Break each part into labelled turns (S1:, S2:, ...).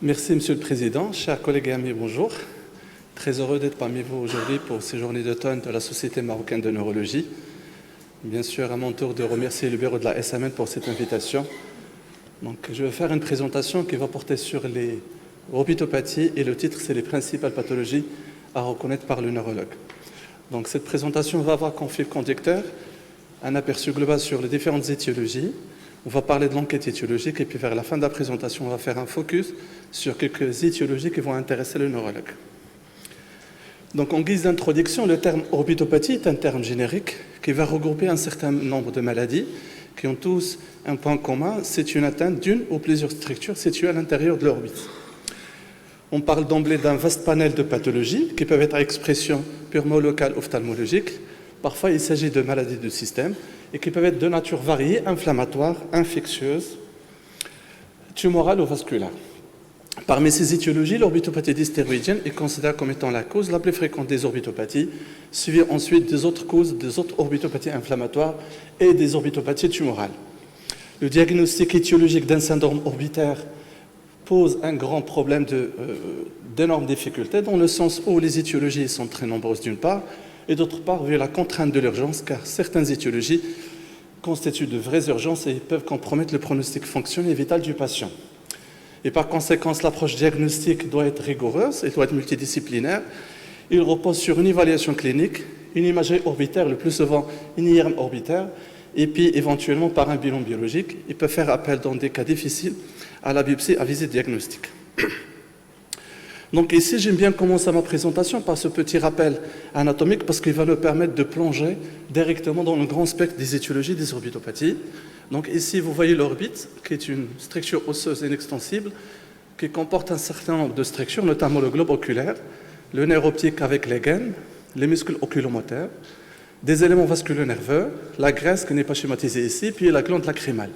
S1: Merci, Monsieur le Président. Chers collègues et amis, bonjour. Très heureux d'être parmi vous aujourd'hui pour ces journées d'automne de la Société marocaine de neurologie. Bien sûr, à mon tour de remercier le bureau de la SMN pour cette invitation. Donc, je vais faire une présentation qui va porter sur les orbitopathies et le titre, c'est les principales pathologies à reconnaître par le neurologue. Donc, cette présentation va avoir comme fil conducteur un aperçu global sur les différentes étiologies. On va parler de l'enquête étiologique et puis vers la fin de la présentation, on va faire un focus sur quelques étiologies qui vont intéresser le neurologue. Donc en guise d'introduction, le terme orbitopathie est un terme générique qui va regrouper un certain nombre de maladies qui ont tous un point commun, c'est une atteinte d'une ou plusieurs structures situées à l'intérieur de l'orbite. On parle d'emblée d'un vaste panel de pathologies qui peuvent être à expression purement locale ophtalmologique. Parfois, il s'agit de maladies du système et qui peuvent être de nature variée, inflammatoire, infectieuse, tumorale ou vasculaire. Parmi ces étiologies, l'orbitopathie dystéroïdienne est considérée comme étant la cause la plus fréquente des orbitopathies, suivie ensuite des autres causes, des autres orbitopathies inflammatoires et des orbitopathies tumorales. Le diagnostic étiologique d'un syndrome orbitaire pose un grand problème d'énormes difficultés, dans le sens où les étiologies sont très nombreuses d'une part, et d'autre part, vu la contrainte de l'urgence, car certaines étiologies constituent de vraies urgences et peuvent compromettre le pronostic fonctionnel et vital du patient. Et par conséquent, l'approche diagnostique doit être rigoureuse et doit être multidisciplinaire. Il repose sur une évaluation clinique, une imagerie orbitaire, le plus souvent une IRM orbitaire, et puis éventuellement par un bilan biologique. Il peut faire appel dans des cas difficiles à la biopsie à visée diagnostique. Donc ici, j'aime bien commencer ma présentation par ce petit rappel anatomique parce qu'il va nous permettre de plonger directement dans le grand spectre des étiologies des orbitopathies. Donc ici, vous voyez l'orbite, qui est une structure osseuse inextensible, qui comporte un certain nombre de structures, notamment le globe oculaire, le nerf optique avec les gaines, les muscles oculomoteurs, des éléments vasculo-nerveux, la graisse qui n'est pas schématisée ici, puis la glande lacrymale.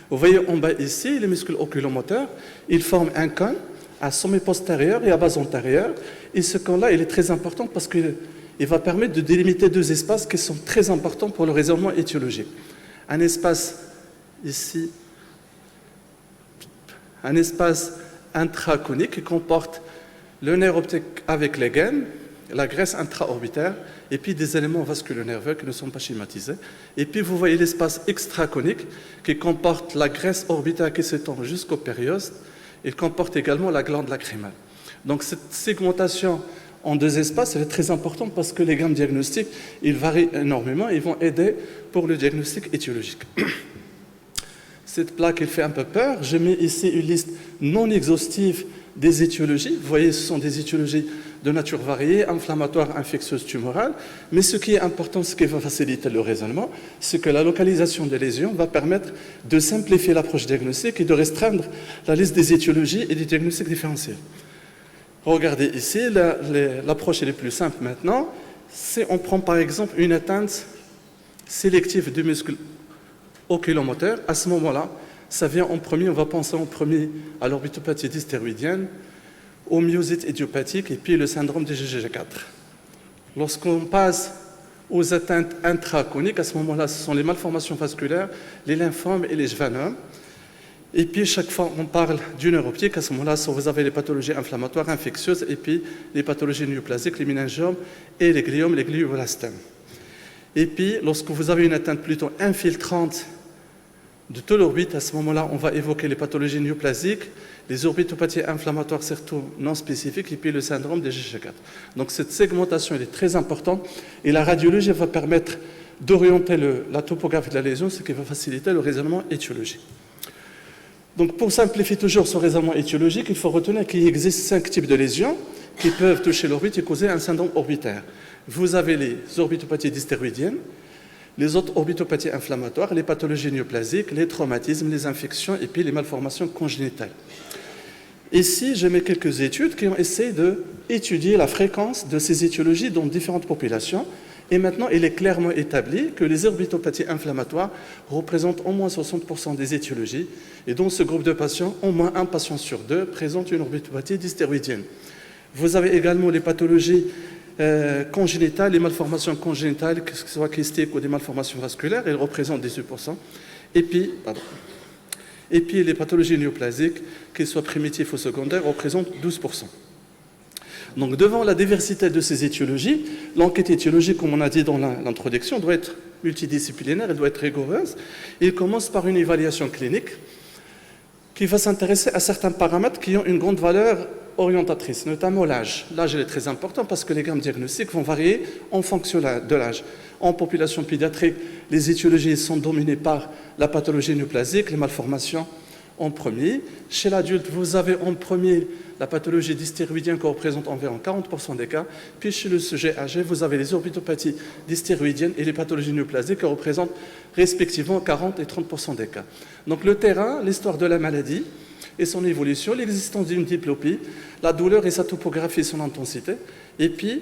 S1: Vous voyez en bas ici, les muscles oculomoteurs, ils forment un cône à sommet postérieur et à base antérieure. Et ce cône-là, il est très important parce qu'il va permettre de délimiter deux espaces qui sont très importants pour le raisonnement étiologique. Un espace ici, un espace intraconique qui comporte le nerf optique avec les gaines, la graisse intraorbitaire, et puis des éléments vasculo-nerveux qui ne sont pas schématisés. Et puis vous voyez l'espace extraconique qui comporte la graisse orbitaire qui s'étend jusqu'au périoste. Il comporte également la glande lacrymale. Donc cette segmentation en deux espaces, elle est très importante parce que les gammes diagnostiques, ils varient énormément et ils vont aider pour le diagnostic étiologique. Cette plaque, elle fait un peu peur. Je mets ici une liste non exhaustive des étiologies. Vous voyez, ce sont des étiologies de nature variée, inflammatoires, infectieuses, tumorales. Mais ce qui est important, ce qui va faciliter le raisonnement, c'est que la localisation des lésions va permettre de simplifier l'approche diagnostique et de restreindre la liste des étiologies et des diagnostics différentiels. Regardez ici, l'approche est la plus simple maintenant. C'est on prend par exemple une atteinte sélective du muscle oculomoteur. À ce moment-là, ça vient en premier, on va penser en premier à l'orbitopathie dystéroïdienne, au myosite idiopathique et puis le syndrome de GGG4. Lorsqu'on passe aux atteintes intraconiques, à ce moment-là, ce sont les malformations vasculaires, les lymphomes et les schwannomes. Et puis, chaque fois on parle du nerf optique, à ce moment-là, vous avez les pathologies inflammatoires, infectieuses, et puis les pathologies néoplasiques, les méningiomes et les gliomes, les glioblastèmes. Et puis, lorsque vous avez une atteinte plutôt infiltrante de toute l'orbite, à ce moment-là, on va évoquer les pathologies néoplasiques, les orbitopathies inflammatoires surtout non spécifiques, et puis le syndrome des GG4. Donc cette segmentation elle est très importante, et la radiologie va permettre d'orienter la topographie de la lésion, ce qui va faciliter le raisonnement étiologique. Donc pour simplifier toujours ce raisonnement étiologique, il faut retenir qu'il existe 5 types de lésions qui peuvent toucher l'orbite et causer un syndrome orbitaire. Vous avez les orbitopathies dystéroïdiennes, les autres orbitopathies inflammatoires, les pathologies néoplasiques, les traumatismes, les infections et puis les malformations congénitales. Ici, je mets quelques études qui ont essayé d'étudier la fréquence de ces étiologies dans différentes populations. Et maintenant, il est clairement établi que les orbitopathies inflammatoires représentent au moins 60% des étiologies. Et dans ce groupe de patients, au moins un patient sur deux présente une orbitopathie dystéroïdienne. Vous avez également les pathologies congénitales, les malformations congénitales, que ce soit kystiques ou des malformations vasculaires, elles représentent 18%. Et puis, Et puis les pathologies néoplasiques, qu'elles soient primitives ou secondaires, représentent 12%. Donc devant la diversité de ces étiologies, l'enquête étiologique, comme on a dit dans l'introduction, doit être multidisciplinaire, elle doit être rigoureuse. Il commence par une évaluation clinique qui va s'intéresser à certains paramètres qui ont une grande valeur orientatrice, notamment l'âge. L'âge est très important parce que les gammes diagnostiques vont varier en fonction de l'âge. En population pédiatrique, les étiologies sont dominées par la pathologie néoplasique, les malformations en premier. Chez l'adulte, vous avez en premier la pathologie dystéroïdienne qui représente environ 40% des cas. Puis chez le sujet âgé, vous avez les orbitopathies dystéroïdiennes et les pathologies néoplasiques qui représentent respectivement 40 et 30% des cas. Donc le terrain, l'histoire de la maladie et son évolution, l'existence d'une diplopie, la douleur et sa topographie et son intensité. Et puis,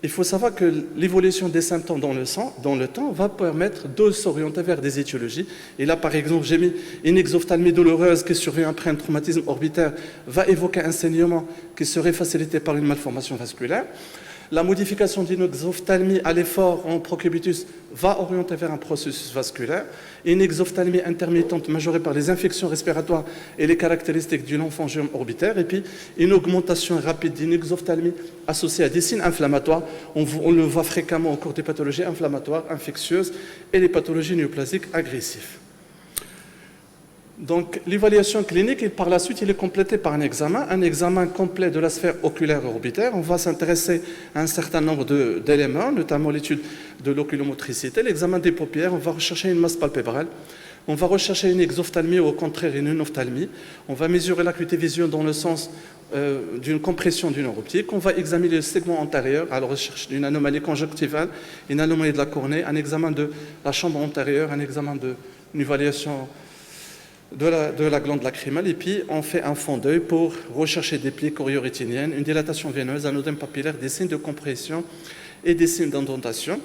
S1: il faut savoir que l'évolution des symptômes dans le temps va permettre de s'orienter vers des étiologies. Et là, par exemple, j'ai mis une exophthalmie douloureuse qui survient après un traumatisme orbitaire, va évoquer un saignement qui serait facilité par une malformation vasculaire. La modification d'une exophthalmie à l'effort en procubitus va orienter vers un processus vasculaire. Une exophthalmie intermittente majorée par les infections respiratoires et les caractéristiques du lymphangiome orbitaire. Et puis, une augmentation rapide d'une exophthalmie associée à des signes inflammatoires. On le voit fréquemment au cours des pathologies inflammatoires, infectieuses et les pathologies néoplasiques agressives. Donc, l'évaluation clinique, et par la suite, il est complété par un examen complet de la sphère oculaire orbitaire. On va s'intéresser à un certain nombre d'éléments, notamment l'étude de l'oculomotricité, l'examen des paupières. On va rechercher une masse palpébrale. On va rechercher une exophthalmie ou au contraire une ophtalmie. On va mesurer l'acuité visuelle dans le sens d'une compression du nerf optique. On va examiner le segment antérieur à la recherche d'une anomalie conjonctivale, une anomalie de la cornée, un examen de la chambre antérieure, un examen d'une évaluation de la glande lacrymale, et puis on fait un fond d'œil pour rechercher des plis choriorétiniennes, une dilatation veineuse, un odème papillaire, des signes de compression et des signes d'indentation.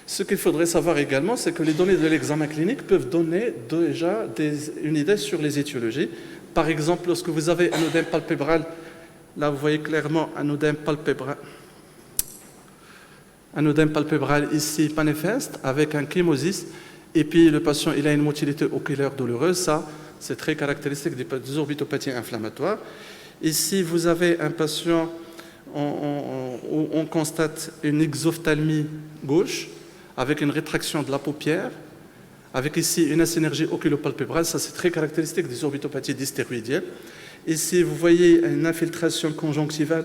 S1: Ce qu'il faudrait savoir également, c'est que les données de l'examen clinique peuvent donner déjà une idée sur les étiologies. Par exemple, lorsque vous avez un odème palpébral, là vous voyez clairement un odème palpébral ici manifeste avec un chymosis. Et puis le patient il a une motilité oculaire douloureuse, ça c'est très caractéristique des orbitopathies inflammatoires. Ici vous avez un patient où on constate une exophthalmie gauche avec une rétraction de la paupière, avec ici une asynergie oculopalpébrale, ça c'est très caractéristique des orbitopathies dystéroïdiennes. Ici vous voyez une infiltration conjonctivale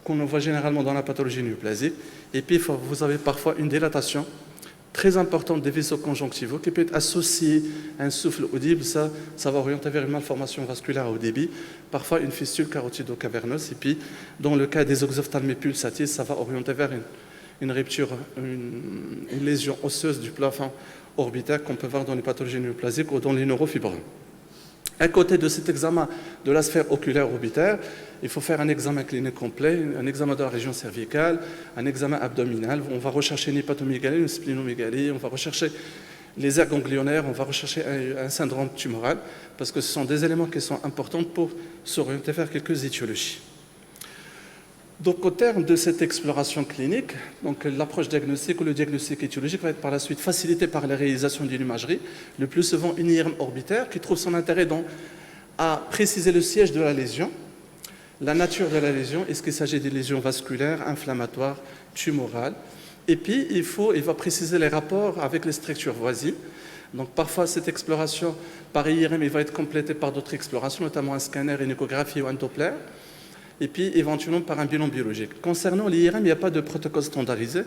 S1: qu'on voit généralement dans la pathologie néoplasique. Et puis vous avez parfois une dilatation très importante des vaisseaux conjonctivaux qui peut être associée à un souffle audible, ça va orienter vers une malformation vasculaire au débit, parfois une fistule carotido-caverneuse, et puis dans le cas des exophthalmies pulsatives, ça va orienter vers une rupture, une lésion osseuse du plafond orbitaire qu'on peut voir dans les pathologies néoplasiques ou dans les neurofibromes. À côté de cet examen de la sphère oculaire orbitaire, il faut faire un examen clinique complet, un examen de la région cervicale, un examen abdominal. On va rechercher une hépatomégalie, une splénomégalie, on va rechercher les aires ganglionnaires, on va rechercher un syndrome tumoral, parce que ce sont des éléments qui sont importants pour s'orienter vers quelques étiologies. Donc, au terme de cette exploration clinique, donc l'approche diagnostique ou le diagnostic étiologique va être par la suite facilité par la réalisation d'une imagerie, le plus souvent une IRM orbitaire, qui trouve son intérêt à préciser le siège de la lésion, la nature de la lésion, est-ce qu'il s'agit de lésions vasculaires, inflammatoires, tumorales, et puis il va préciser les rapports avec les structures voisines. Donc parfois cette exploration par IRM va être complétée par d'autres explorations, notamment un scanner, une échographie ou un Doppler, et puis éventuellement par un bilan biologique. Concernant l'IRM, il n'y a pas de protocole standardisé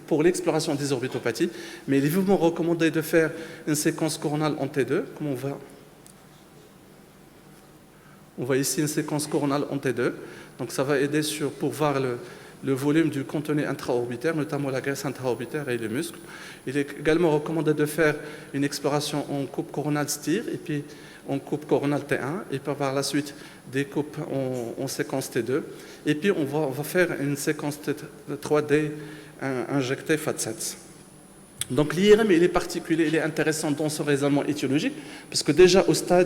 S1: pour l'exploration des orbitopathies, mais il est vivement recommandé de faire une séquence coronale en T2, comme on voit ici une séquence coronale en T2, donc ça va aider pour voir le volume du contenu intraorbitaire, notamment la graisse intraorbitaire et les muscles. Il est également recommandé de faire une exploration en coupe coronale STIR et puis en coupe coronale T1 et puis par la suite des coupes en séquence T2. Et puis on va faire une séquence 3D injectée FAT7. Donc l'IRM, il est particulier, il est intéressant dans son raisonnement étiologique, parce que déjà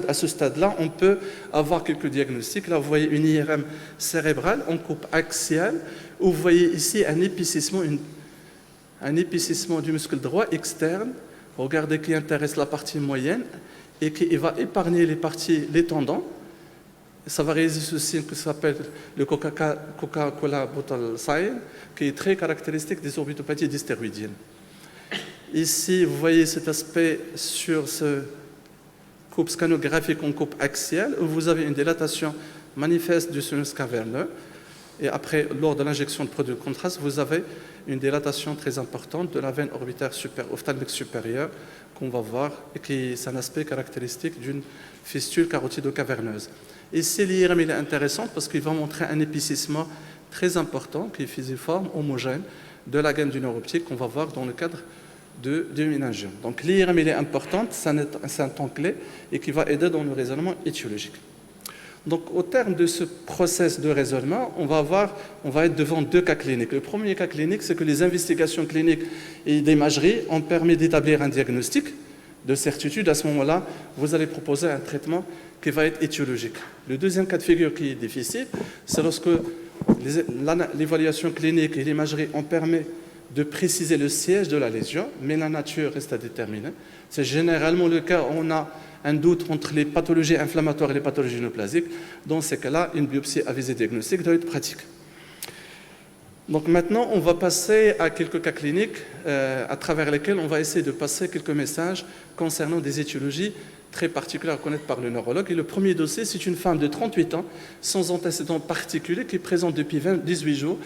S1: à ce stade-là, on peut avoir quelques diagnostics. Là, vous voyez une IRM cérébrale en coupe axiale, où vous voyez ici un épicissement du muscle droit externe. Regardez qui intéresse la partie moyenne. et qui va épargner les parties, les tendons. Ça va réaliser ce signe qui s'appelle le Coca-Cola Bottle Sign, qui est très caractéristique des orbitopathies dystéroïdiennes. Ici, vous voyez cet aspect sur ce coupe scanographique en coupe axiale, où vous avez une dilatation manifeste du sinus caverneux. Et après, lors de l'injection de produit de contraste, vous avez une dilatation très importante de la veine orbitaire ophtalmique supérieure qu'on va voir et qui est un aspect caractéristique d'une fistule carotido-caverneuse. Ici, l'IRM est intéressant parce qu'il va montrer un épicissement très important qui est fusiforme, homogène de la gaine du nerf optique qu'on va voir dans le cadre du méningiome. Donc l'IRM est importante, c'est un temps clé et qui va aider dans le raisonnement étiologique. Donc au terme de ce process de raisonnement, on va être devant deux cas cliniques. Le premier cas clinique, c'est que les investigations cliniques et d'imagerie ont permis d'établir un diagnostic de certitude. À ce moment-là, vous allez proposer un traitement qui va être étiologique. Le deuxième cas de figure qui est difficile, c'est lorsque l'évaluation clinique et l'imagerie ont permis de préciser le siège de la lésion, mais la nature reste à déterminer. C'est généralement le cas où on a un doute entre les pathologies inflammatoires et les pathologies néoplasiques. Dans ces cas-là, une biopsie à visée diagnostique doit être pratique. Donc maintenant, on va passer à quelques cas cliniques à travers lesquels on va essayer de passer quelques messages concernant des étiologies très particulières à connaître par le neurologue. Et le premier dossier, c'est une femme de 38 ans, sans antécédent particulier, qui présente depuis 18 jours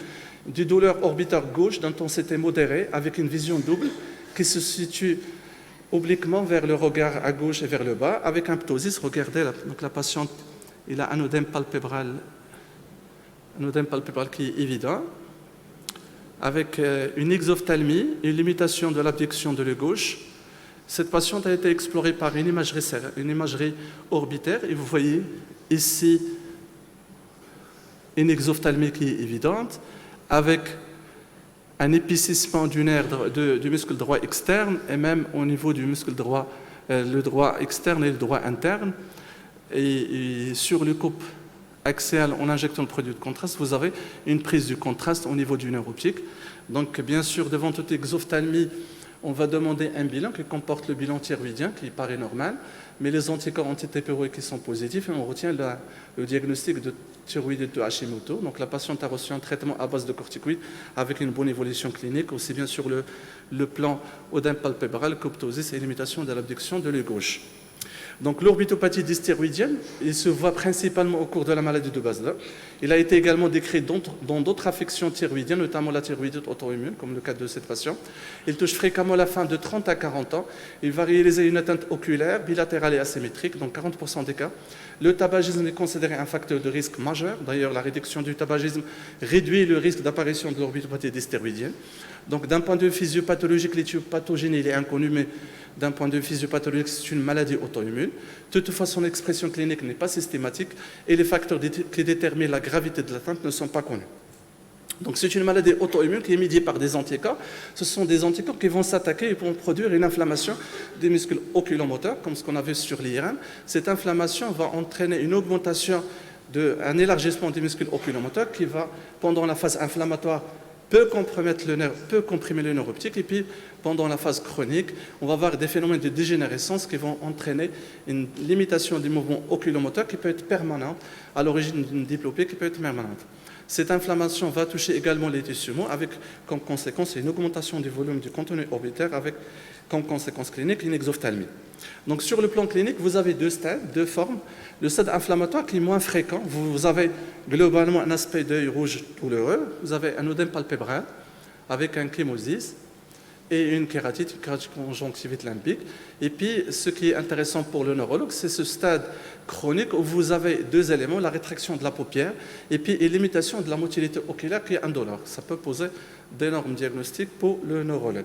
S1: des douleurs orbitaires gauche d'intensité modérée, avec une vision double qui se situe obliquement vers le regard à gauche et vers le bas, avec un ptosis. Regardez, donc la patiente, il a un œdème palpébral qui est évident, avec une exophthalmie, une limitation de l'abduction de l'œil gauche. Cette patiente a été explorée par une imagerie orbitaire, et vous voyez ici une exophthalmie qui est évidente, avec un épicissement du nerf du muscle droit externe et même au niveau du muscle droit, le droit externe et le droit interne. Et sur le coupe axial, en injectant le produit de contraste, vous avez une prise du contraste au niveau du nerf optique. Donc, bien sûr, devant toute exophthalmie, on va demander un bilan qui comporte le bilan thyroïdien, qui paraît normal, mais les anticorps anti-TPO qui sont positifs, et on retient le diagnostic de thyroïdite de Hashimoto. Donc la patiente a reçu un traitement à base de corticoïdes avec une bonne évolution clinique, aussi bien sur le plan œdème palpébral qu'optosis et limitation de l'abduction de l'œil gauche. Donc l'orbitopathie dystéroïdienne, il se voit principalement au cours de la maladie de Basler. Il a été également décrit dans d'autres affections thyroïdiennes, notamment la thyroïdite auto-immune, comme le cas de cette patiente. Il touche fréquemment la femme de 30 à 40 ans. Il va réaliser une atteinte oculaire, bilatérale et asymétrique, dans 40% des cas. Le tabagisme est considéré un facteur de risque majeur. D'ailleurs, la réduction du tabagisme réduit le risque d'apparition de l'orbitopathie dystéroïdienne. Donc d'un point de vue physiopathologique, l'éthiopathogénie est inconnue, mais d'un point de vue physiopathologique, c'est une maladie auto-immune. De toute façon, l'expression clinique n'est pas systématique et les facteurs qui déterminent la gravité de l'atteinte ne sont pas connus. Donc c'est une maladie auto-immune qui est médiée par des anticorps. Ce sont des anticorps qui vont s'attaquer et vont produire une inflammation des muscles oculomoteurs, comme ce qu'on a vu sur l'IRM. Cette inflammation va entraîner une augmentation, un élargissement des muscles oculomoteurs qui va, pendant la phase inflammatoire, peut comprimer le nerf optique, et puis pendant la phase chronique, on va avoir des phénomènes de dégénérescence qui vont entraîner une limitation des mouvements oculomoteurs qui peut être permanente, à l'origine d'une diplopie qui peut être permanente. Cette inflammation va toucher également les tissus mous, avec comme conséquence une augmentation du volume du contenu orbitaire, avec comme conséquence clinique une exophthalmie. Donc sur le plan clinique, vous avez deux stades, deux formes. Le stade inflammatoire qui est moins fréquent, vous avez globalement un aspect d'œil rouge douloureux, vous avez un œdème palpébral avec un chémosis et une kératite conjonctivite limbique. Et puis, ce qui est intéressant pour le neurologue, c'est ce stade chronique où vous avez deux éléments, la rétraction de la paupière et puis une limitation de la motilité oculaire qui est indolore. Ça peut poser d'énormes diagnostics pour le neurologue.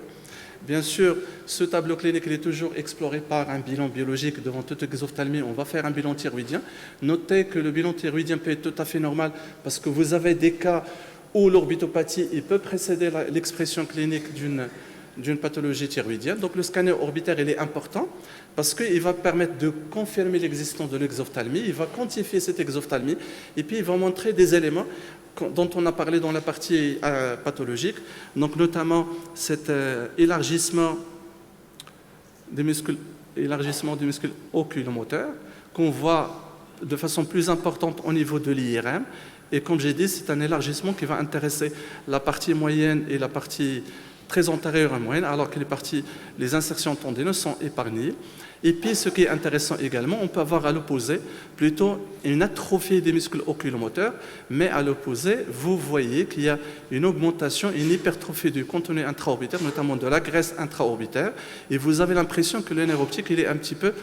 S1: Bien sûr, ce tableau clinique il est toujours exploré par un bilan biologique devant toute exophthalmie. On va faire un bilan thyroïdien. Notez que le bilan thyroïdien peut être tout à fait normal parce que vous avez des cas où l'orbitopathie il peut précéder l'expression clinique d'une pathologie thyroïdienne. Donc le scanner orbitaire il est important parce qu'il va permettre de confirmer l'existence de l'exophthalmie, il va quantifier cette exophthalmie et puis il va montrer des éléments dont on a parlé dans la partie pathologique, donc notamment cet élargissement des muscles élargissement du muscle oculomoteur qu'on voit de façon plus importante au niveau de l'IRM. Et comme j'ai dit, c'est un élargissement qui va intéresser la partie moyenne et la partie très antérieure à moyenne, alors que les insertions tendineuses sont épargnées. Et puis, ce qui est intéressant également, on peut avoir à l'opposé plutôt une atrophie des muscles oculomoteurs, mais à l'opposé, vous voyez qu'il y a une augmentation, une hypertrophie du contenu intraorbitaire, notamment de la graisse intraorbitaire, et vous avez l'impression que le nerf optique il est un petit peu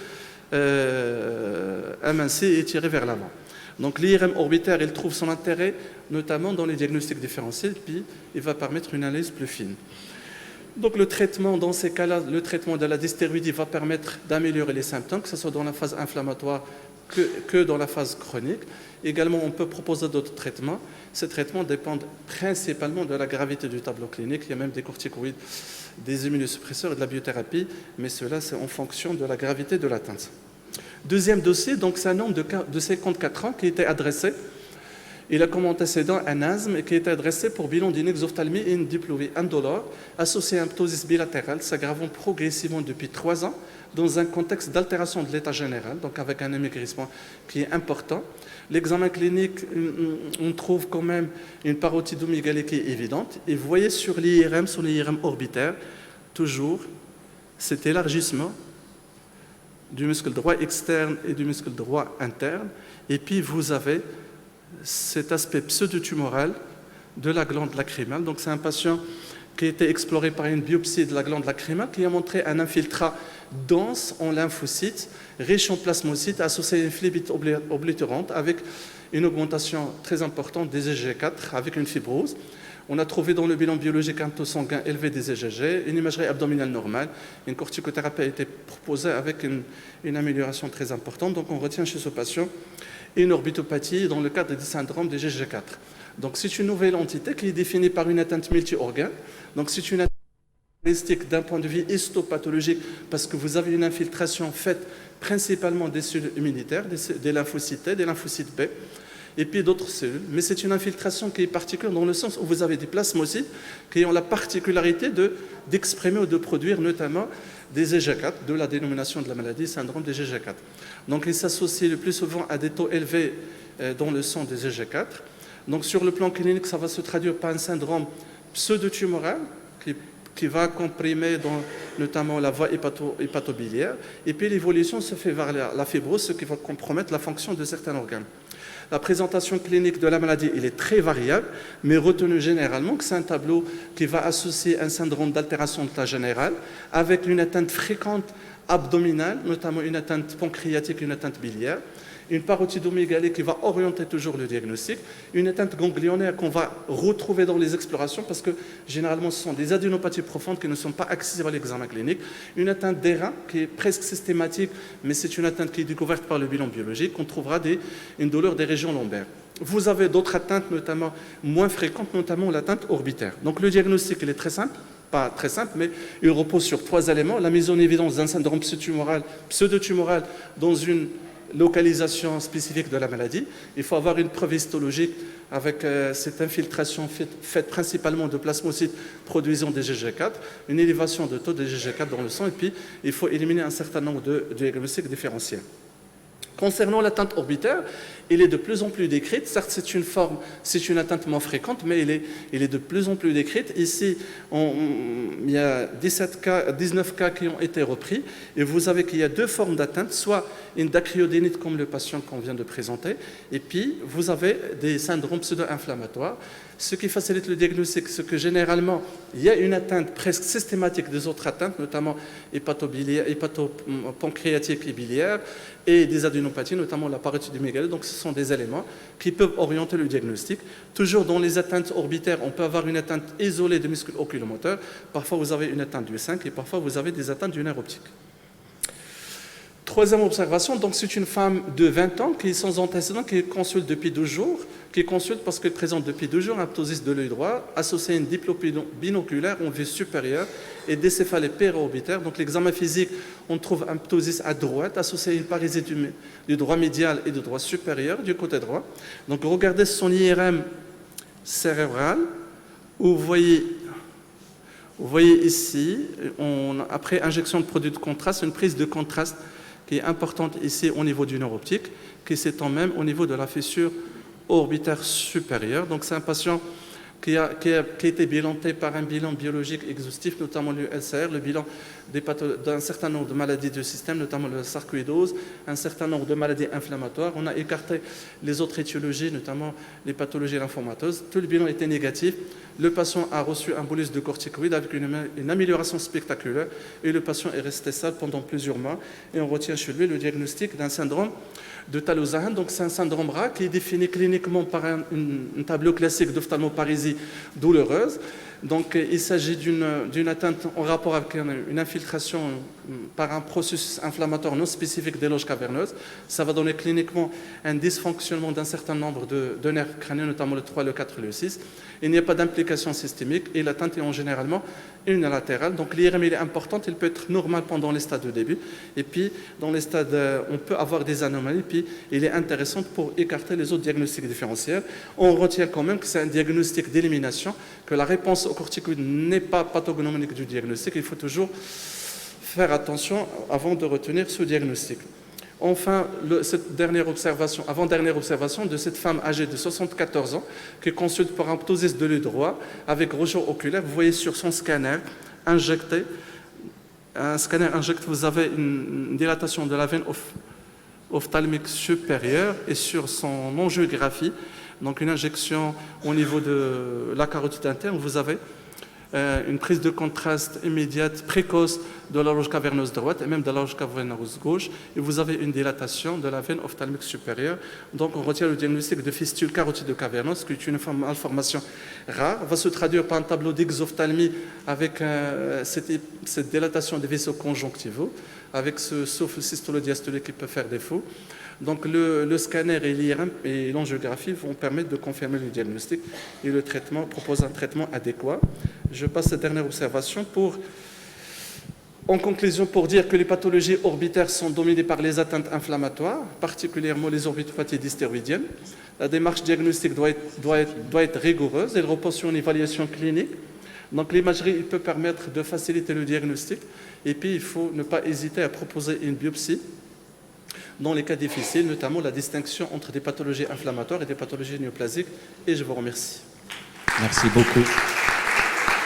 S1: aminci et tiré vers l'avant. Donc l'IRM orbitaire, il trouve son intérêt notamment dans les diagnostics différentiels, puis il va permettre une analyse plus fine. Donc le traitement, dans ces cas-là, le traitement de la dystéroïdie va permettre d'améliorer les symptômes, que ce soit dans la phase inflammatoire que dans la phase chronique. Également, on peut proposer d'autres traitements. Ces traitements dépendent principalement de la gravité du tableau clinique. Il y a même des corticoïdes, des immunosuppresseurs et de la biothérapie, mais cela, c'est en fonction de la gravité de l'atteinte. Deuxième dossier, donc c'est un homme de 54 ans qui était adressé. Il a comme antécédent un asthme et qui était adressé pour bilan d'une exophthalmie et une diplovie indolore associée à une ptosis bilatérale s'aggravant progressivement depuis 3 ans dans un contexte d'altération de l'état général, donc avec un amaigrissement qui est important. L'examen clinique, on trouve quand même une parotidomie égalée qui est évidente. Et vous voyez sur l'IRM orbitaire, toujours cet élargissement du muscle droit externe et du muscle droit interne. Et puis vous avez cet aspect pseudotumoral de la glande lacrymale. Donc c'est un patient qui a été exploré par une biopsie de la glande lacrymale qui a montré un infiltrat dense en lymphocytes, riche en plasmocytes, associé à une phlébite oblitérante avec une augmentation très importante des EG4 avec une fibrose. On a trouvé dans le bilan biologique un taux sanguin élevé des EGG, une imagerie abdominale normale, une corticothérapie a été proposée avec une amélioration très importante. Donc on retient chez ce patient une orbitopathie dans le cadre des syndromes des GG4. Donc c'est une nouvelle entité qui est définie par une atteinte multi-organe. Donc c'est une atteinte d'un point de vue histopathologique parce que vous avez une infiltration faite principalement des cellules immunitaires, des lymphocytes T, des lymphocytes B, et puis d'autres cellules. Mais c'est une infiltration qui est particulière dans le sens où vous avez des plasmocytes qui ont la particularité d'exprimer ou de produire notamment des EG4, de la dénomination de la maladie, syndrome des EG4. Donc il s'associe le plus souvent à des taux élevés dans le sang des EG4. Donc sur le plan clinique, ça va se traduire par un syndrome pseudotumoral qui va comprimer notamment la voie hépatobiliaire. Et puis l'évolution se fait vers la fibrose, ce qui va compromettre la fonction de certains organes. La présentation clinique de la maladie elle est très variable, mais retenue généralement que c'est un tableau qui va associer un syndrome d'altération de l'état général avec une atteinte fréquente abdominale, notamment une atteinte pancréatique, une atteinte biliaire, une parotidomie égalée qui va orienter toujours le diagnostic, une atteinte ganglionnaire qu'on va retrouver dans les explorations parce que généralement ce sont des adénopathies profondes qui ne sont pas accessibles à l'examen clinique, une atteinte des reins qui est presque systématique mais c'est une atteinte qui est découverte par le bilan biologique, on trouvera une douleur des régions lombaires. Vous avez d'autres atteintes notamment moins fréquentes, notamment l'atteinte orbitaire. Donc le diagnostic il est très simple, pas très simple, mais il repose sur 3 éléments, la mise en évidence d'un syndrome pseudotumoral dans une localisation spécifique de la maladie. Il faut avoir une preuve histologique avec cette infiltration faite principalement de plasmocytes produisant des GG4, une élévation de taux de GG4 dans le sang, et puis il faut éliminer un certain nombre de diagnostics différentiels. Concernant l'atteinte orbitaire, elle est de plus en plus décrite. Certes, c'est une atteinte moins fréquente, mais elle est de plus en plus décrite. Ici, il y a 19 cas qui ont été repris. Et vous avez qu'il y a 2 formes d'atteinte, soit une dacryodénite comme le patient qu'on vient de présenter, et puis vous avez des syndromes pseudo-inflammatoires. Ce qui facilite le diagnostic, c'est que généralement, il y a une atteinte presque systématique des autres atteintes, notamment hépatopancréatique et biliaire, et des adénopathies, notamment la parotidomie égalée. Donc ce sont des éléments qui peuvent orienter le diagnostic. Toujours dans les atteintes orbitaires, on peut avoir une atteinte isolée des muscles oculomoteurs. Parfois, vous avez une atteinte du 5 et parfois, vous avez des atteintes du nerf optique. Troisième observation, donc c'est une femme de 20 ans qui est sans antécédent, qui consulte depuis 12 jours, qui consulte parce qu'elle présente depuis 12 jours un ptosis de l'œil droit associé à une diplopie binoculaire en vue supérieure et décéphalée péri-orbitaire. Donc l'examen physique, on trouve un ptosis à droite associé à une parésie du droit médial et du droit supérieur du côté droit. Donc regardez son IRM cérébral où vous voyez Vous voyez ici, après injection de produit de contraste, une prise de contraste qui est importante ici au niveau du nerf optique, qui s'étend même au niveau de la fissure orbitaire supérieure. Donc c'est un patient qui a été bilanté par un bilan biologique exhaustif, notamment le LCR, le bilan d'un certain nombre de maladies du système, notamment la sarcoïdose, un certain nombre de maladies inflammatoires. On a écarté les autres étiologies, notamment les pathologies lymphomateuses. Tout le bilan était négatif. Le patient a reçu un bolus de corticoïdes avec une amélioration spectaculaire et le patient est resté stable pendant plusieurs mois. Et on retient chez lui le diagnostic d'un syndrome de Talozahan. Donc c'est un syndrome rare qui est défini cliniquement par un tableau classique d'ophtalmoparésie douloureuse. Donc il s'agit d'une atteinte en rapport avec une infiltration par un processus inflammatoire non spécifique des loges caverneuses. Ça va donner cliniquement un dysfonctionnement d'un certain nombre de nerfs crâniens, notamment le 3, le 4 et le 6. Il n'y a pas d'implication systémique et l'atteinte est en généralement unilatérale. Donc l'IRM est importante, il peut être normal pendant les stades de début. Et puis dans les stades, on peut avoir des anomalies. Puis il est intéressant pour écarter les autres diagnostics différentiels. On retient quand même que c'est un diagnostic d'élimination, que la réponse aux corticoïdes n'est pas pathognomonique du diagnostic. Il faut toujours faire attention avant de retenir ce diagnostic. Enfin, cette avant-dernière observation de cette femme âgée de 74 ans qui consulte pour un ptosis de l'œil droit avec rejoueur oculaire. Vous voyez sur son scanner injecté, vous avez une dilatation de la veine ophtalmique supérieure et sur son angiographie, donc une injection au niveau de la carotide interne, vous avez une prise de contraste immédiate, précoce de la loge caverneuse droite et même de la loge caverneuse gauche, et vous avez une dilatation de la veine ophtalmique supérieure. Donc on retient le diagnostic de fistule carotide caverneuse, qui est une malformation rare, va se traduire par un tableau d'exophtalmie avec cette dilatation des vaisseaux conjonctivaux, avec ce souffle systolo-diastolique qui peut faire défaut. Donc le scanner et l'IRM et l'angiographie vont permettre de confirmer le diagnostic et le traitement propose un traitement adéquat. Je passe cette dernière observation en conclusion pour dire que les pathologies orbitaires sont dominées par les atteintes inflammatoires, particulièrement les orbitopathies dystéroïdiennes. La démarche diagnostique doit être rigoureuse, elle repose sur une évaluation clinique. Donc l'imagerie peut permettre de faciliter le diagnostic et puis il faut ne pas hésiter à proposer une biopsie dans les cas difficiles, notamment la distinction entre des pathologies inflammatoires et des pathologies néoplasiques. Et je vous remercie.
S2: Merci beaucoup.